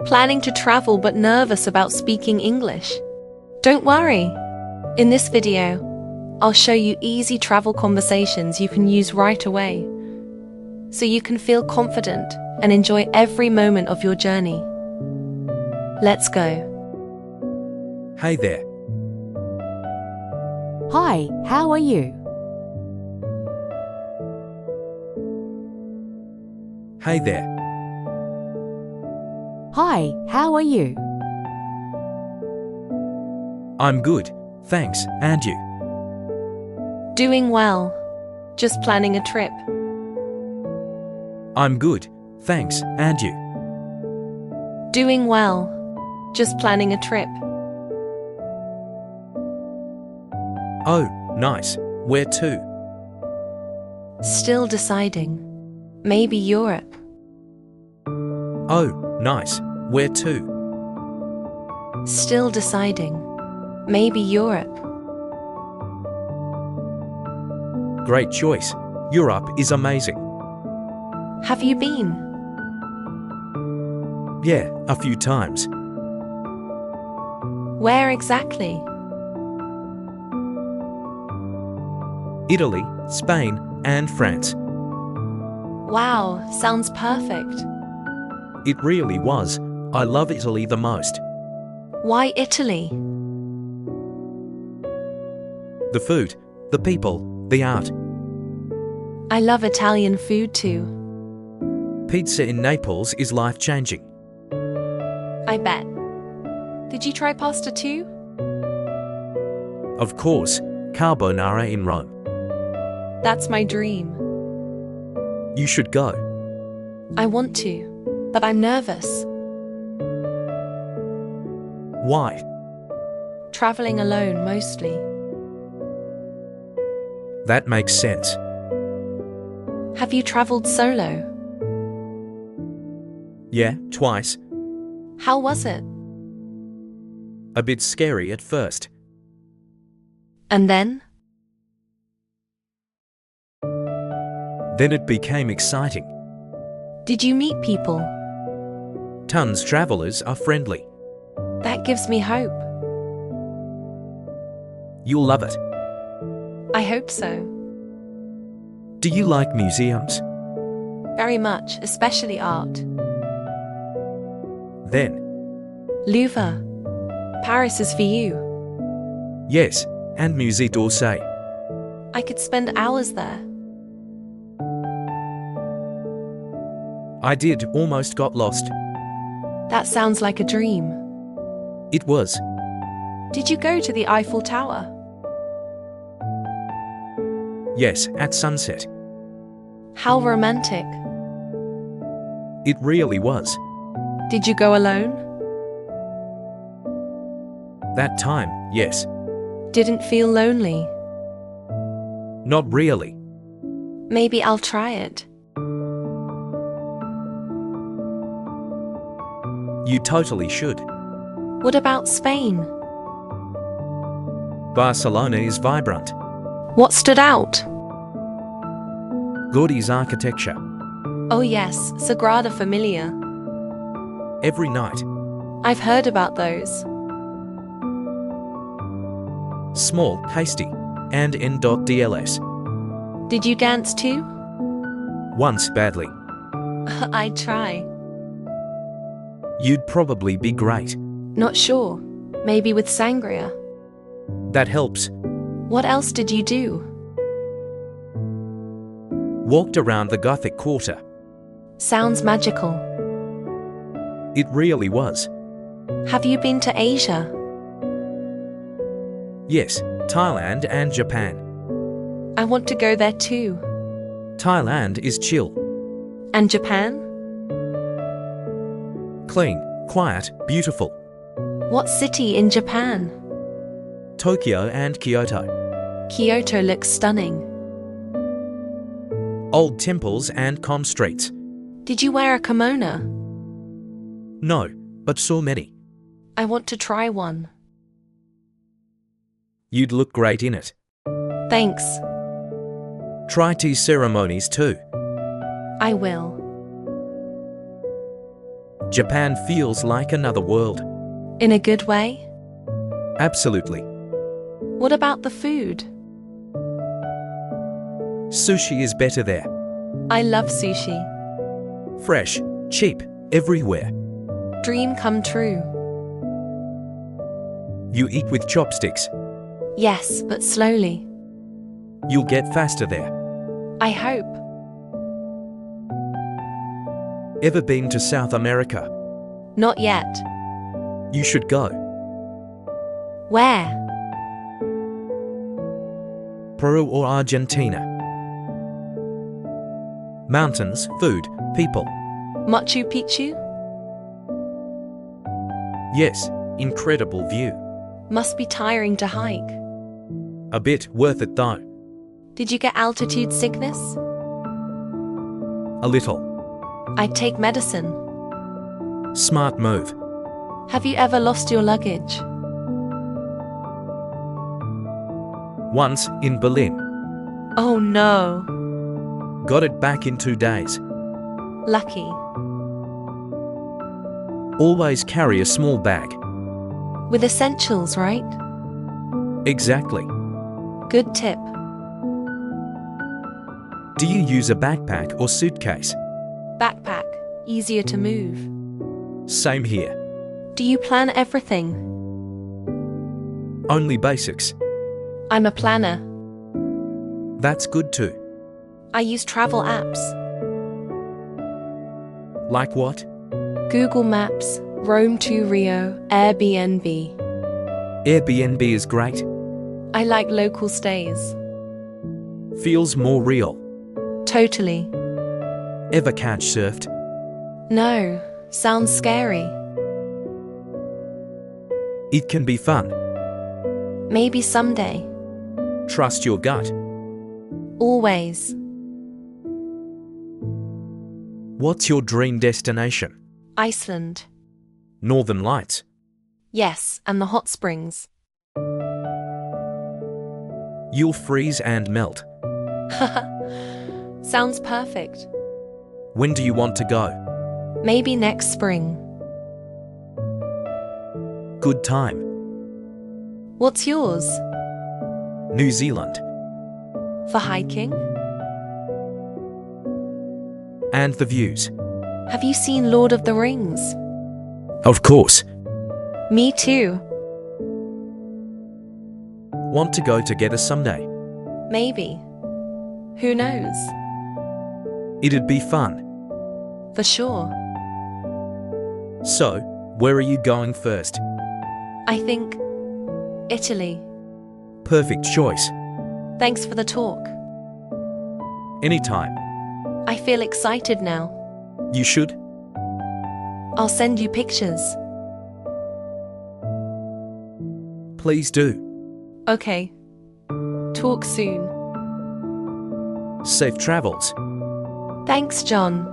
Planning to travel but nervous about speaking English? Don't worry. In this video, I'll show you easy travel conversations you can use right away, so you can feel confident and enjoy every moment of your journey. Let's go. Hey there. Hi, how are you? Hey there. Hi, how are you? I'm good, thanks, and you? Doing well. Just planning a trip. I'm good, thanks, and you? Doing well. Just planning a trip. Oh, nice. Where to? Still deciding. Maybe Europe. Oh, nice. Where to? Still deciding. Maybe Europe. Great choice. Europe is amazing. Have you been? Yeah, a few times. Where exactly? Italy, Spain, and France. Wow, sounds perfect. It really was. I love Italy the most. Why Italy? The food, the people, the art. I love Italian food too. Pizza in Naples is life-changing. I bet. Did you try pasta too? Of course, carbonara in Rome. That's my dream. You should go. I want to, but I'm nervous. Why? Traveling alone mostly. That makes sense. Have you traveled solo? Yeah, twice. How was it? A bit scary at first. And then? Then it became exciting. Did you meet people? Tons travelers are friendly. That gives me hope. You'll love it. I hope so. Do you like museums? Very much, especially art. Then, Louvre. Paris is for you. yes, and Musée d'Orsay. I could spend hours there. I did, almost got lost. That sounds like a dream. It was. Did you go to the Eiffel Tower? Yes, at sunset. How romantic. It really was. Did you go alone? That time, yes. Didn't feel lonely. Not really. Maybe I'll try it. You totally should. What about Spain? Barcelona is vibrant. What stood out? Gaudi's architecture. Oh yes, Sagrada Familia. Every night. I've heard about those. Small, hasty, and n.dls. Did you dance too? Once badly. I'd try. You'd probably be great. Not sure. Maybe with sangria. That helps. What else did you do? Walked around the Gothic Quarter. Sounds magical. It really was. Have you been to Asia? Yes, Thailand and Japan. I want to go there too. Thailand is chill. And Japan? Clean, quiet, beautiful. What city in Japan? Tokyo and Kyoto. Kyoto looks stunning. Old temples and calm streets. Did you wear a kimono? No, but so many. I want to try one. You'd look great in it. Thanks. Try tea ceremonies too. I will. Japan feels like another world. In a good way? Absolutely. What about the food? Sushi is better there. I love sushi. Fresh, cheap, everywhere. Dream come true. You eat with chopsticks. Yes, but slowly. You'll get faster there. I hope. Ever been to South America? Not yet. You should go. Where? Peru or Argentina. Mountains, food, people. Machu Picchu? Yes, incredible view. Must be tiring to hike. A bit worth it though. Did you get altitude sickness? A little. I'd take medicine. Smart move. Have you ever lost your luggage? Once in Berlin. Oh no. Got it back in 2 days. Lucky. Always carry a small bag. With essentials, right? Exactly. Good tip. Do you use a backpack or suitcase? Backpack. Easier to move. Same here. Do you plan everything? Only basics. I'm a planner. That's good too. I use travel apps. Like what? Google Maps, Rome to Rio, Airbnb. Airbnb is great. I like local stays. Feels more real. Totally. Ever couch surfed? No, sounds scary. It can be fun. Maybe someday. Trust your gut. Always. What's your dream destination? Iceland. Northern Lights. Yes, and the hot springs. You'll freeze and melt. Sounds perfect. When do you want to go? Maybe next spring. Good time. What's yours? New Zealand. For hiking? And the views. Have you seen Lord of the Rings? Of course. Me too. Want to go together someday? Maybe. Who knows? It'd be fun. For sure. So, where are you going first? I think Italy. Perfect choice. Thanks for the talk. Anytime. I feel excited now. You should. I'll send you pictures. Please do. Okay. Talk soon. Safe travels. Thanks, John.